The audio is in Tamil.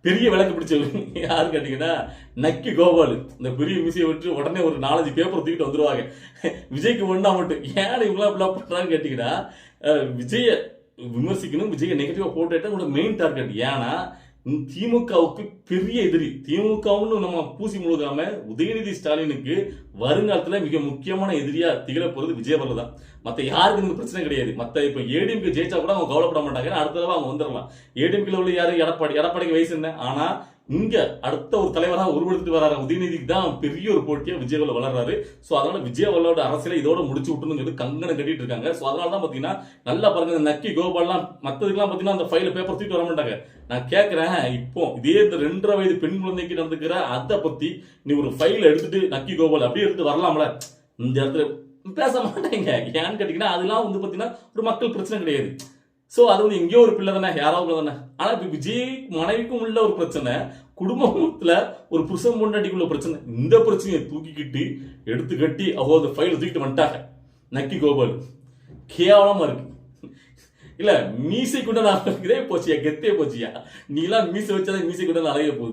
பெரிய விளக்கு பிடிச்சவர் யாரு கேட்டீங்கன்னா நக்கி கோபால். இந்த பெரிய மியூசியை விட்டு உடனே ஒரு 4-5 பேப்பர் தூக்கிட்டு வந்துருவாங்க. விஜய்க்கு ஒண்ணா மட்டும் ஏன் இவங்களா இப்படிலாம் பண்றாங்கன்னு கேட்டீங்கன்னா, விஜய விமர்சிக்கணும், விஜய நெகட்டிவா போட்டுட்டா உங்களோட மெயின் டார்கெட். ஏன்னா திமுகவுக்கு பெரிய எதிரி. திமுகவுன்னு நம்ம பூசி முழுகாம உதயநிதி ஸ்டாலினுக்கு வருங்காலத்துல மிக முக்கியமான எதிரியா திகழ போறது விஜய் அவர்கள் தான். மத்த யாருக்கு இந்த பிரச்சனை கிடையாது. மத்த இப்ப ஏடிஎம்கே ஜெயிச்சா கூட அவங்க கவலைப்பட மாட்டாங்க. அடுத்த தடவை அவங்க வந்துடலாம். ஏடிஎம்கே உள்ள யாரு எடப்பாடிக்கு வயசு என்ன, ஆனா இங்க அடுத்த ஒரு தலைவராக உருவெடுத்துட்டு வராரு உதயநிதிக்கு தான் பெரிய ஒரு போட்டியா விஜய் வளர்றாரு. சோ அதனால விஜய் அவர்களோட அரசியல இதோட முடிச்சு விட்டுன்னு சொல்லி கங்கணம் கட்டிட்டு இருக்காங்க. சோ அதனால தான் பாத்தீங்கன்னா நல்லா பாருங்க, நக்கி கோபால்லாம் மத்ததுக்கெல்லாம் பாத்தீங்கன்னா அந்த ஃபைல பேப்பர் தூக்கிட்டு வர மாட்டாங்க. நான் கேட்கிறேன், இப்போ இதே இந்த 2.5 வயது பெண் குழந்தைக்கு நடந்துக்கிற அதை பத்தி நீ ஒரு ஃபைல் எடுத்துட்டு நக்கி கோபால் அப்படியே எடுத்து வரலாம்ல, இந்த இடத்துல பேச மாட்டாங்க. ஏன்னு கேட்டீங்கன்னா அதெல்லாம் வந்து பாத்தீங்கன்னா ஒரு மக்கள் பிரச்சனை கிடையாது. சோ அது வந்து எங்கேயோ ஒரு பிள்ளை தானே, யாராவது தானே. ஆனா இப்ப விஜய் மனைவிக்கும் உள்ள ஒரு பிரச்சனை, குடும்பத்துல ஒரு புருஷன் பொண்டாட்டிக்குள்ள பிரச்சனை, இந்த பிரச்சனையை தூக்கிக்கிட்டு எடுத்து கட்டி அவங்க ஃபைல் தூக்கிட்டு வந்துட்டாங்க நக்கி கோபால். கேவலமா இருக்கு. இல்ல மீசை கொண்டு நான் இதே போச்சியா, கெத்தே போச்சியா, நீ எல்லாம் மீசை வச்சாதான் மீசை கொண்டு அலைய போகுது.